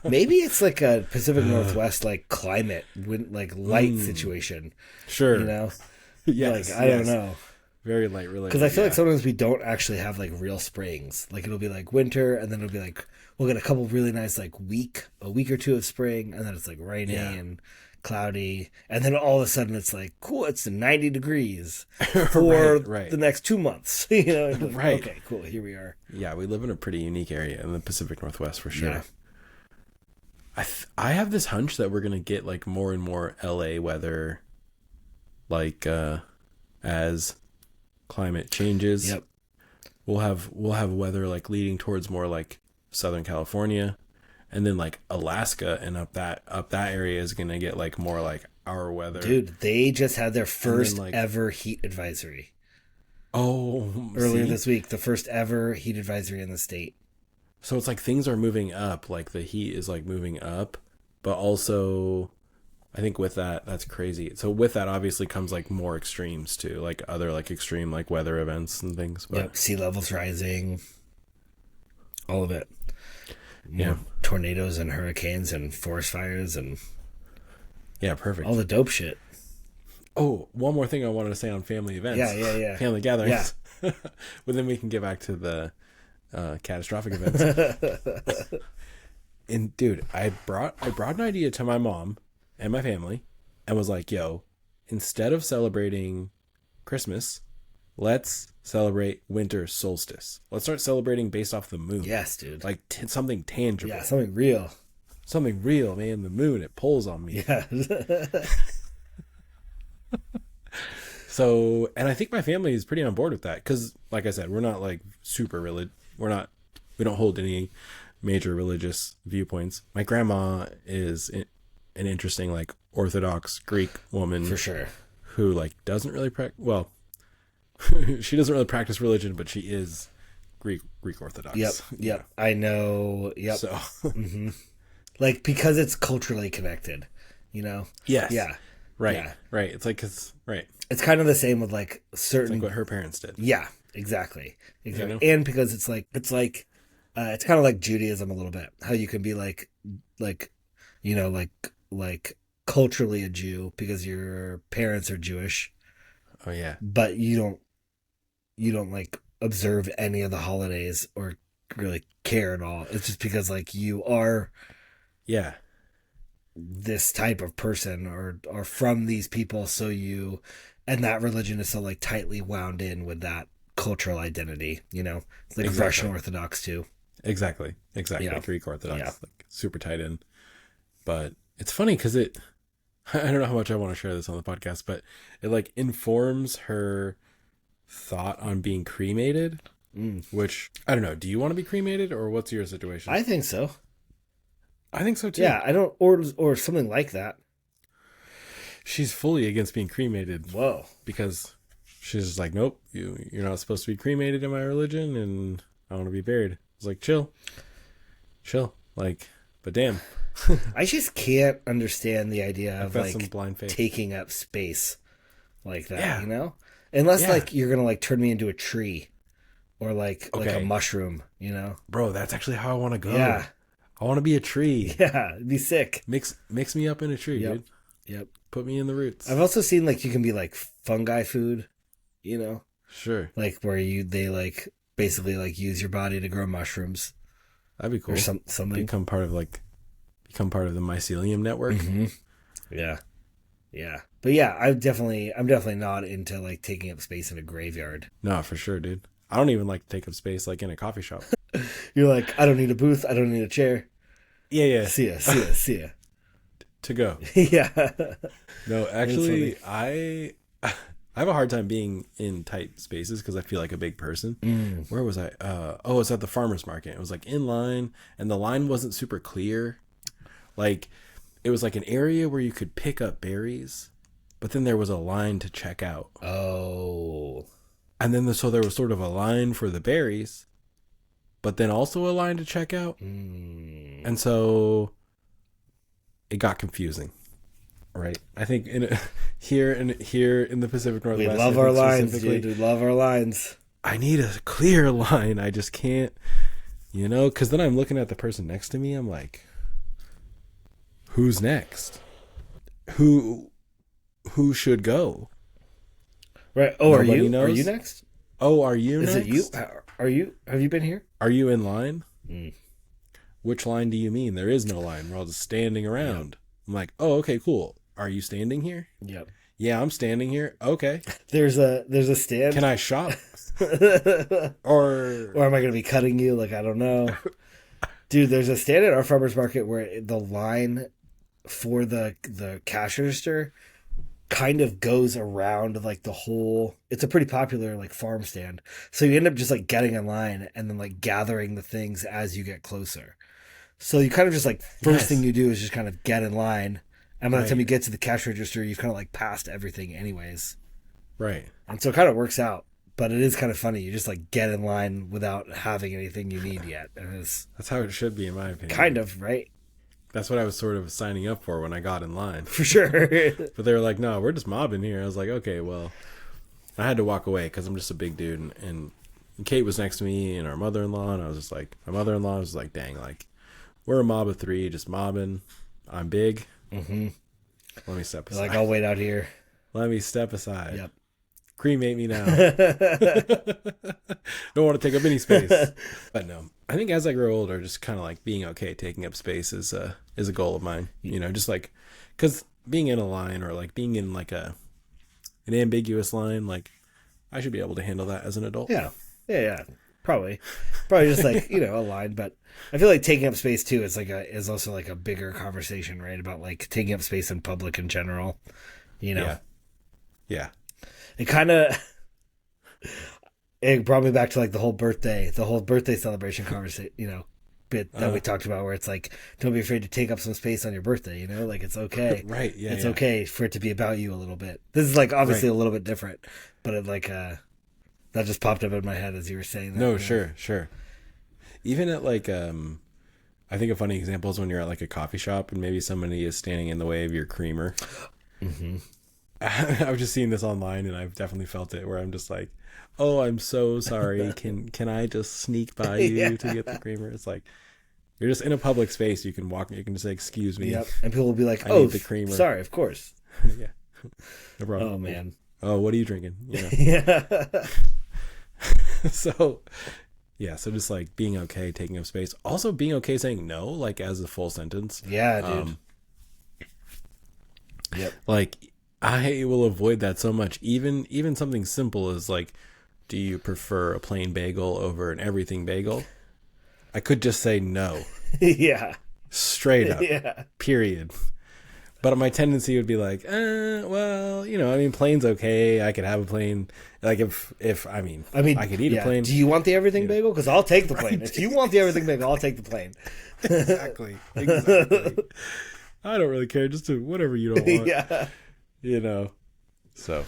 Maybe it's like a Pacific Northwest like climate, like light situation. Sure. You know? Yes. Like I don't know. Very light related. Because I feel like sometimes we don't actually have like real springs. Like it'll be like winter, and then it'll be like we'll get a couple really nice like a week or two of spring, and then it's like rainy and cloudy, and then all of a sudden it's like cool, it's 90 degrees for Right. the next 2 months. You know, like, Right. Okay, cool. Here we are. Yeah, we live in a pretty unique area in the Pacific Northwest for sure. Yeah. I have this hunch that we're gonna get like more and more LA weather, like as climate changes. Yep. We'll have weather like leading towards more like Southern California, and then like Alaska and up that area is gonna get like more like our weather. Dude, they just had their first like- ever heat advisory Oh, earlier see? this week. The first ever heat advisory in the state. So it's like things are moving up, like the heat is like moving up, but also I think with that, that's crazy. So with that obviously comes like more extremes too, like other like extreme like weather events and things. But Yep, sea levels rising, all of it. More Yeah. tornadoes and hurricanes and forest fires and yeah, perfect. all the dope shit. Oh, one more thing I wanted to say on family events. Yeah. Family gatherings. But then we can get back to the catastrophic events. And dude, I brought an idea to my mom and my family and was like, yo, instead of celebrating Christmas, let's celebrate winter solstice. Let's start celebrating based off the moon. Yes, dude. Like something tangible. Yeah, something real. Something real, man. The moon, it pulls on me. Yeah. So, and I think my family is pretty on board with that because, like I said, we're not like super religious. We don't hold any major religious viewpoints. My grandma is an interesting, like, Orthodox Greek woman For sure. who, like, doesn't really she doesn't really practice religion, but she is Greek Orthodox. Yep. I know. Yep. So, Like, because it's culturally connected, you know? yes. Yeah. Right. Yeah. Right. It's like, right. It's kind of the same with like certain. Like what her parents did. Yeah, exactly. You know? And because it's kind of like Judaism a little bit. How you can be like culturally a Jew because your parents are Jewish, Oh, yeah. but you don't like observe any of the holidays or really care at all. It's just because like you are Yeah. this type of person or from these people, and that religion is so like tightly wound in with that cultural identity, you know? It's like Exactly. Russian Orthodox too. Exactly. Yeah. Greek Orthodox, Yeah. like super tight in. But it's funny because I don't know how much I want to share this on the podcast, but it like informs her thought on being cremated, which I don't know. Do you want to be cremated or what's your situation? I think so. I think so too. Yeah, I don't, or something like that. She's fully against being cremated Whoa. because she's just like, nope, you're not supposed to be cremated in my religion, and I want to be buried. I was like, chill, like, but damn, I just can't understand the idea of got some like blind faith. taking up space like that, Yeah. you know? Unless Yeah. like you're gonna like turn me into a tree or like a Okay. mushroom, you know? Bro, that's actually how I want to go. Yeah. I want to be a tree. Yeah, it'd be sick. Mix me up in a tree, Yep. dude. Yep. Put me in the roots. I've also seen like you can be like fungi food, you know? Sure, Like where they like basically like use your body to grow mushrooms that'd be cool. or something. Become part of the mycelium network. Mhm. Yeah. Yeah. But yeah, I'm definitely not into like taking up space in a graveyard. No, for sure, dude. I don't even like to take up space like in a coffee shop. You're like, I don't need a booth, I don't need a chair. Yeah. See ya. To go. Yeah. No, actually, I have a hard time being in tight spaces because I feel like a big person. Where was I? It was at the farmer's market. It was like in line, and the line wasn't super clear. Like, it was like an area where you could pick up berries, but then there was a line to check out. Oh. And then so there was sort of a line for the berries, but then also a line to check out. And so it got confusing. Right. I think here in the Pacific We Northwest, love I our think lines, specifically, dude. We love our lines. I need a clear line. I just can't, because then I'm looking at the person next to me. I'm like, who's next? Who should go? Right. Oh, Nobody are you knows? next? Oh, are you Is next? it you? Are you? Have you been here? Are you in line? Which line do you mean? There is no line. We're all just standing around. I'm like, oh, okay, cool. Are you standing here? Yep. Yeah, I'm standing here. Okay. There's a stand. Can I shop? or Or am I going to be cutting you? Like, I don't know. Dude, there's a stand at our farmer's market where the line for the cash register kind of goes around like the whole. It's a pretty popular like farm stand. So you end up just like getting in line and then like gathering the things as you get closer. So you kind of just like first Yes. thing you do is just kind of get in line And by the time Right. you get to the cash register, you've kind of like passed everything anyways. Right. And so it kind of works out. But it is kind of funny. You just like get in line without having anything you need yet. And it's That's how it should be, in my opinion. kind of, right? That's what I was sort of signing up for when I got in line. For sure. But they were like, no, we're just mobbing here. I was like, okay, well, I had to walk away because I'm just a big dude. And Kate was next to me and our mother-in-law. And I was just like, my mother-in-law was like, dang, like, we're a mob of three, just mobbing. I'm big. Mm-hmm. Let me step You're aside. like, I'll wait out here. Let me step aside. Yep. Cremate me now. Don't want to take up any space. But no, I think as I grow older, just kind of like being okay taking up space is a goal of mine. You know, just like, because being in a line or like being in like an ambiguous line, like I should be able to handle that as an adult. Yeah. Yeah. Probably just like, you know, a line. But I feel like taking up space too is also like a bigger conversation, right? About like taking up space in public in general. You know, Yeah. it kind of it brought me back to like the whole birthday celebration conversation, you know, bit that we talked about, where it's like, don't be afraid to take up some space on your birthday, you know, like it's okay. Right. Yeah. It's yeah. okay for it to be about you a little bit. This is like obviously a little bit different, but it like that just popped up in my head as you were saying that. No, you know? sure. Even at like, I think a funny example is when you're at like a coffee shop and maybe somebody is standing in the way of your creamer. Mm-hmm. I've just seen this online and I've definitely felt it where I'm just like, oh, I'm so sorry. Can I just sneak by you to get the creamer? It's like, you're just in a public space. You can walk, you can just say, excuse me. Yep. And people will be like, I oh, need the creamer. sorry, of course. Yeah. No problem. Oh, man. Oh, what are you drinking? You know? Yeah. So, yeah. So just like being okay taking up space. Also being okay saying no, like as a full sentence. Yeah, dude. Yep. Like I will avoid that so much. Even something simple as like, do you prefer a plain bagel over an everything bagel? I could just say no. Yeah. Straight up. Yeah. Period. But my tendency would be like, well, you know, I mean, plain's okay. I could have a plain. Like if I mean, I could eat a plain. Do you want the everything bagel? Because I'll take the plain. If you want the everything bagel, I'll take the plain. Exactly. I don't really care. Just do whatever you don't want. Yeah. You know. So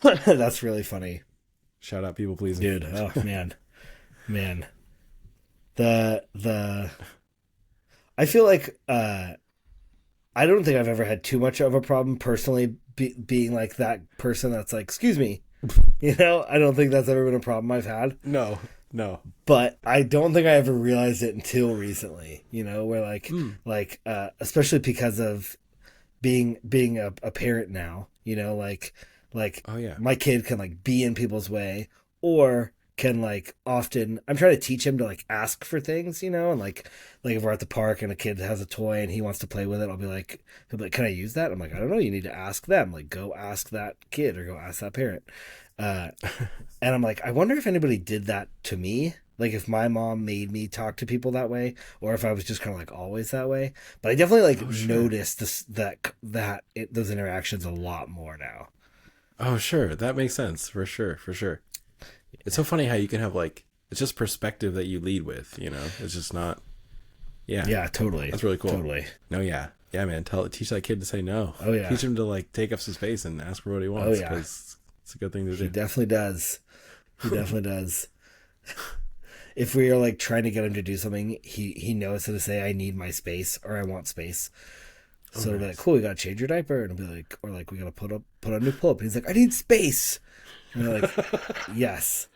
That's really funny. shout out people pleasing. Dude, oh man. The I feel like I don't think I've ever had too much of a problem personally being like that person that's like, excuse me. You know, I don't think that's ever been a problem I've had. No. But I don't think I ever realized it until recently, you know, where like especially because of being a parent now, you know, like Oh yeah. my kid can like be in people's way, or can like often I'm trying to teach him to like ask for things, you know, and like if we're at the park and a kid has a toy and he wants to play with it, he'll be like, can I use that? I'm like, I don't know, you need to ask them. Like, go ask that kid or go ask that parent. And I'm like, I wonder if anybody did that to me. Like if my mom made me talk to people that way, or if I was just kind of like always that way. But I definitely like noticed those interactions a lot more now. Oh sure, that makes sense for sure. It's so funny how you can have like it's just perspective that you lead with. You know, it's just not. Yeah. Yeah, totally. That's really cool. Totally. No, yeah, man. Teach that kid to say no. Oh yeah. Teach him to like take up some space and ask for what he wants. Oh, yeah. Because it's a good thing to He do. definitely does. He definitely does. If we are like trying to get him to do something, he knows how to say, I need my space, or I want space. So it'll be like, cool, we gotta change your diaper, and it'll be like, or like we gotta put on a new pull-up. And he's like, I need space. And we're like, yes.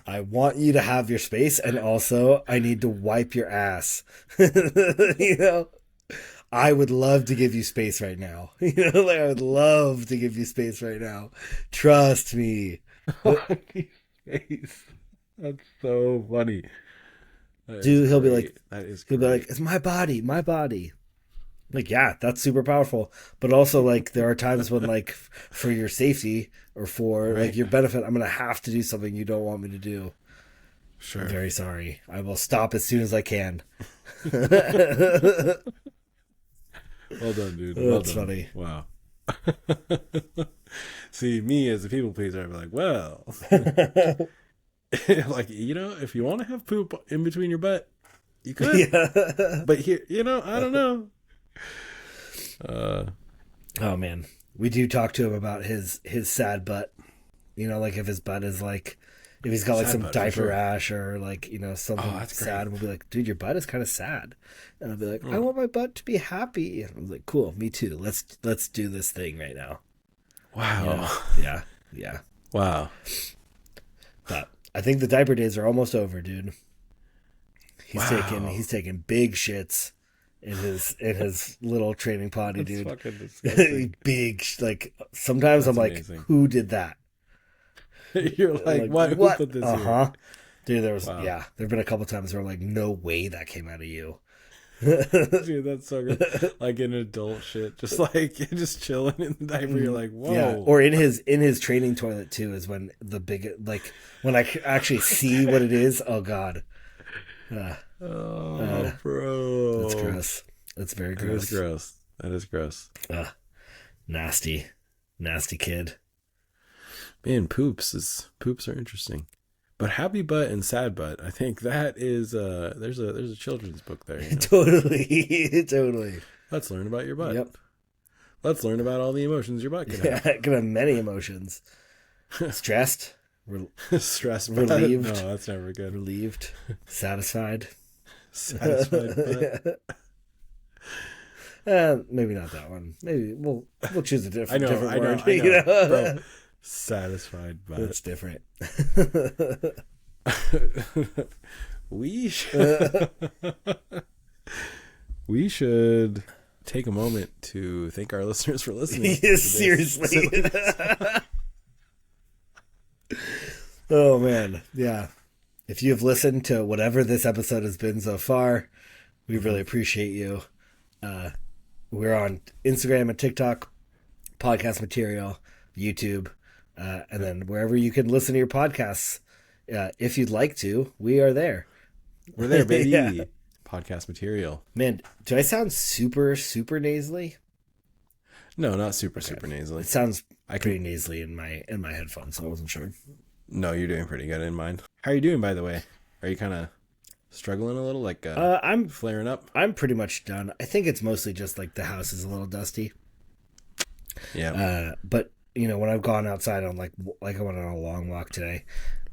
I want you to have your space, and also I need to wipe your ass. You know? I would love to give you space right now. You know, like I would love to give you space right now. Trust me. That's so funny. Dude, he'll be like, that is. he'll be like, it's my body. Like, yeah, that's super powerful. But also, like, there are times when, like, for your safety or for like your benefit, I'm gonna have to do something you don't want me to do. Sure. I'm very sorry. I will stop as soon as I can. Well done, dude. Well That's done. funny. Wow. See, me as a people pleaser, I'd be like, well, like, you know, if you want to have poop in between your butt, you could. Yeah. But here, you know, I don't know. Oh man, we do talk to him about his sad butt. You know, like if his butt is like, if he's got like Sad some butt, for diaper sure. rash or like, you know, something that's great. sad, we'll be like, dude, your butt is kind of sad, and I'll be like, I want my butt to be happy. And I'm like, cool, me too. Let's do this thing right now. Wow. Yeah. Wow. But I think the diaper days are almost over, dude. He's Wow. taking big shits in his little training potty, That's dude. fucking disgusting. Big, like sometimes I'm like, amazing. who did that? You're like, what? Who put this here? Dude, there was Wow. there've been a couple times where I'm like, no way that came out of you. Dude, that's so good. Like an adult shit, just chilling in the diaper. You're like, whoa. Yeah, or in his training toilet too is when the big, like when I actually see what it is. Oh god, bro, that's gross. That's very That gross. is gross. That is gross. Nasty kid. Man, poops are interesting. But happy butt and sad butt, I think that is there's a children's book there. You know? Totally. Let's learn about your butt. Yep. Let's learn about all the emotions your butt could have. Yeah, could have many emotions. Stressed, Stressed, Relieved. Butt. No, that's never good. relieved, satisfied. Satisfied butt. Maybe not that one. Maybe we'll choose a different, I know, different I know, word. I know. You know? Bro, satisfied butt. It's different. We should take a moment to thank our listeners for listening. Yes, seriously. Oh man, yeah. If you've listened to whatever this episode has been so far, we really appreciate you. We're on Instagram and TikTok, podcast material, YouTube, and then wherever you can listen to your podcasts. If you'd like to, we are there. We're there, baby. Yeah. Podcast material. Man, do I sound super, super nasally? No, not super nasally. It sounds pretty nasally in my headphones, so I wasn't sure. No, you're doing pretty good in mine. How are you doing, by the way? Are you kind of struggling a little, like I'm flaring up? pretty much done. I think it's mostly just like the house is a little dusty. Yeah. But you know, when I've gone outside on like I went on a long walk today,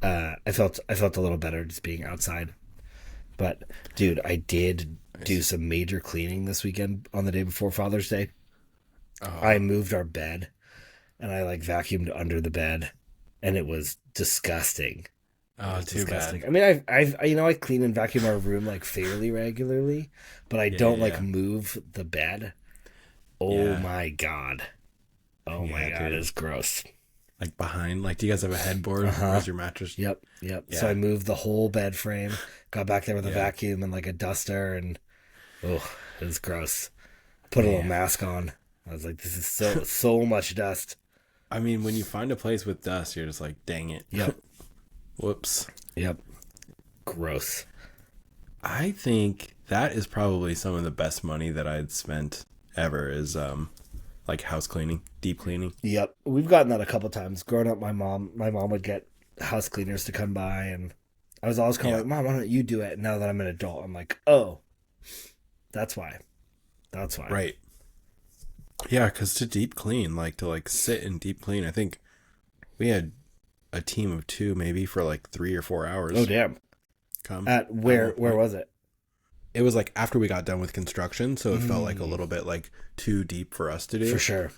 I felt a little better just being outside. But dude, I did do some major cleaning this weekend on the day before Father's Day. Oh. I moved our bed, and I like vacuumed under the bed, and it was disgusting. Oh, too bad. I mean, I clean and vacuum our room like fairly regularly, but I don't like yeah. move the bed. Oh Yeah. my god. Oh Yeah, my god, dude. it's gross. Like behind, like, do you guys have a headboard? Where's your mattress? Yep. Yeah. So I moved the whole bed frame, got back there with a Yeah. vacuum and like a duster, and it was gross. Put a little mask on. I was like, this is so much dust. I mean, when you find a place with dust, you're just like, dang it. Yep. Whoops. Yep. Gross. I think that is probably some of the best money that I'd spent ever is like house cleaning, deep cleaning. Yep. We've gotten that a couple times. Growing up, my mom would get house cleaners to come by, and I was always kind of like, Mom, why don't you do it? And now that I'm an adult, I'm like, oh, that's why. That's why. Right. Yeah, because to deep clean, like to like sit and deep clean, I think we had a team of 2 maybe for like 3 or 4 hours. Oh, damn. Come. At where was it? It was like after we got done with construction, so it felt like a little bit like too deep for us to do. For sure.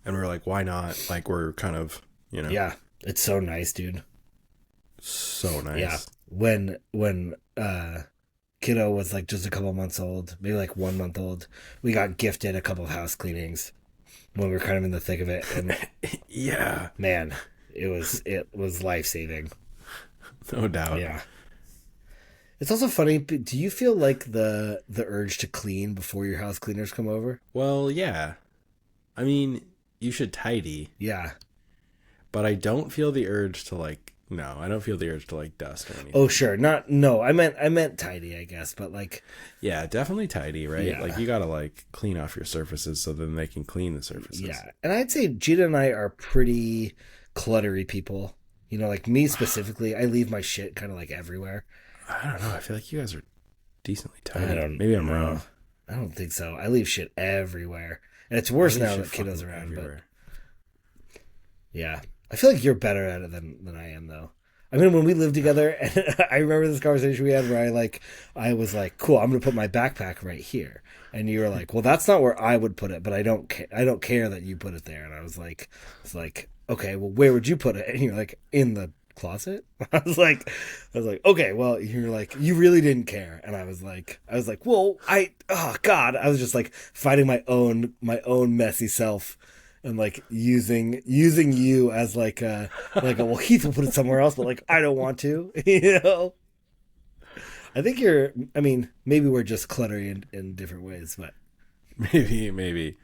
And we were like, why not? Like we're kind of, you know, Yeah. It's so nice, dude. so nice. Yeah. When kiddo was like just a couple months old, maybe like 1 month old, we got gifted a couple of house cleanings when we were kind of in the thick of it, and Yeah, man, it was life-saving. no doubt. Yeah. It's also funny, do you feel like the urge to clean before your house cleaners come over? Well, yeah. I mean, you should tidy, Yeah. but I don't feel the urge to like, no, I don't feel the urge to like dust or anything. Oh, sure. No, I meant tidy, I guess, but like, Yeah, definitely tidy, right? Yeah. Like you gotta like clean off your surfaces so then they can clean the surfaces. yeah. And I'd say Gina and I are pretty cluttery people. You know, like me specifically, I leave my shit kind of like everywhere. I don't know. I feel like you guys are decently tidy. I don't Maybe I'm know. wrong. I don't think so. I leave shit everywhere. And it's worse I leave now shit that kiddo's fucking around, everywhere. but yeah. I feel like you're better at it than I am though. I mean, when we lived together, and I remember this conversation we had where I was like, "Cool, I'm gonna put my backpack right here," and you were like, "Well, that's not where I would put it, but I don't care that you put it there." And I was like, "It's like, okay, well, where would you put it?" And you're like, "In the closet." I was like, "Okay, well," you're like, "You really didn't care," and I was like, "Well, oh God," I was just like fighting my own messy self. And like using you as like a well, Heath will put it somewhere else, but like I don't want to, you know. I think I mean, maybe we're just cluttery in different ways, but Maybe.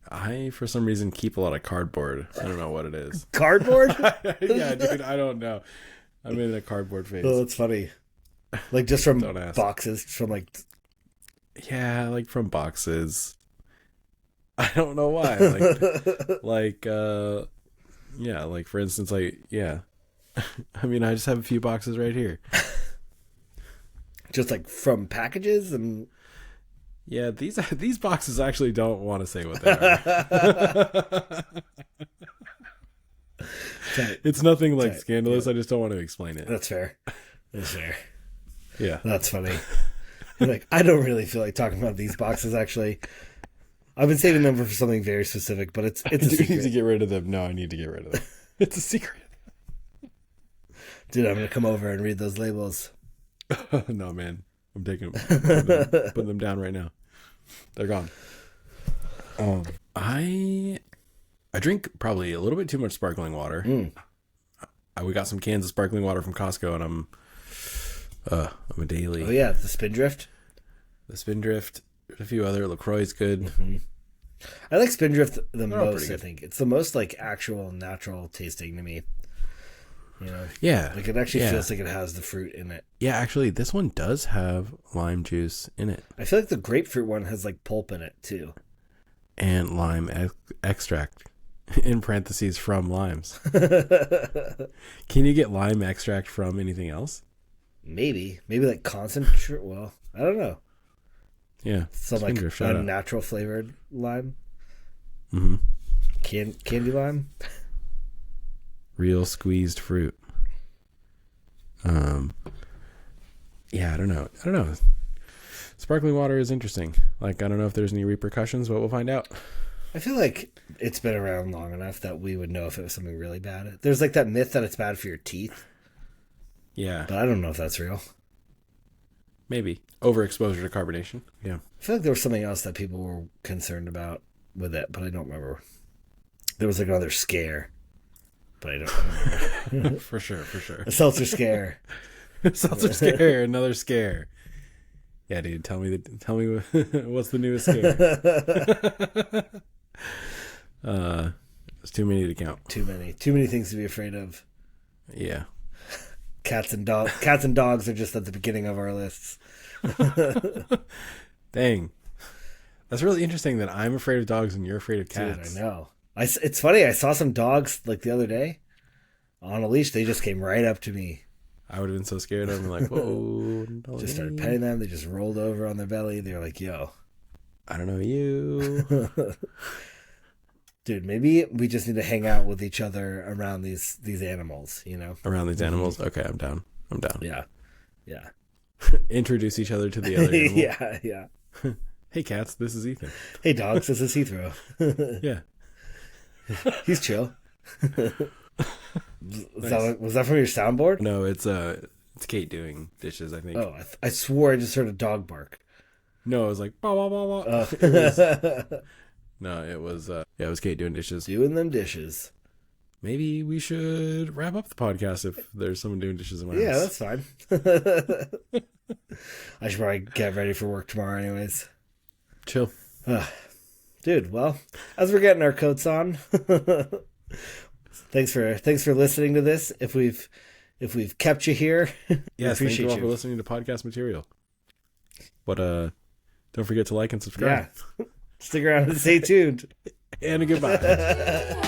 I, for some reason, keep a lot of cardboard. I don't know what it is. cardboard. Yeah, dude, I don't know. I'm in a cardboard phase. Oh, that's funny. Like just from Don't ask. boxes, from like Yeah, like from boxes. I don't know why. Yeah, like for instance, like, yeah. I mean, I just have a few boxes right here. just like from packages and. Yeah, these boxes actually don't want to say what they are. It's nothing like scandalous. I just don't want to explain it. That's fair. That's fair. Yeah. That's funny. Like, I don't really feel like talking about these boxes, actually. I've been saving them for something very specific, but it's a I do secret. need to get rid of them. No, I need to get rid of them. It's a secret. Dude, I'm going to come over and read those labels. No, man. I'm taking them. Putting them down right now. They're gone. I drink probably a little bit too much sparkling water. We got some cans of sparkling water from Costco, and I'm a daily. Oh, yeah, the Spindrift. The Spindrift. There's a few other. LaCroix's good. Mm-hmm. I like Spindrift the They're all most, pretty I good. think. It's the most, like, actual, natural tasting to me. You know? Yeah. Like, it actually Yeah. feels like it has the fruit in it. Yeah, actually, this one does have lime juice in it. I feel like the grapefruit one has, like, pulp in it, too. And lime extract. In parentheses, from limes. Can you get lime extract from anything else? Maybe, like, concentrate. Well, I don't know. Yeah. Some, like, Spindrift, shout out. unnatural flavored lime. Mm-hmm. Candy lime. Real squeezed fruit. Yeah, I don't know. Sparkling water is interesting. Like, I don't know if there's any repercussions, but we'll find out. I feel like it's been around long enough that we would know if it was something really bad. There's like that myth that it's bad for your teeth, Yeah, but I don't know if that's real. maybe. Overexposure to carbonation. Yeah. I feel like there was something else that people were concerned about with it, but I don't remember. There was like another scare, but I don't remember. For sure. A seltzer scare. Seltzer scare, another scare. Yeah, dude, tell me what's the newest scare? It's too many to count. Too many things to be afraid of. Yeah. Cats and dogs are just at the beginning of our lists. Dang. That's really interesting that I'm afraid of dogs and you're afraid of cats. Dude, I know. It's funny. I saw some dogs like the other day on a leash. They just came right up to me. I would have been so scared. I'd been like, whoa. Just started petting them. They just rolled over on their belly. They were like, yo. I don't know you. Dude, maybe we just need to hang out with each other around these animals, you know? Around these animals? Okay, I'm down. Yeah. Introduce each other to the other animal. Yeah. Hey, cats, this is Ethan. Hey, dogs, this is Heathrow. Yeah. He's chill. Was that from your soundboard? No, it's Kate doing dishes, I think. Oh, I swore I just heard a dog bark. No, it was like, bah, bah, bah, bah. Oh. No, it was Kate doing dishes. Doing them dishes. Maybe we should wrap up the podcast if there's someone doing dishes in my Yeah, house. that's fine. I should probably get ready for work tomorrow anyways. Chill. Dude, well, as we're getting our coats on, thanks for listening to this. If we've kept you here, Yes, thank you appreciate all for listening to podcast material. But don't forget to like and subscribe. Yeah. Stick around and stay tuned. And a goodbye.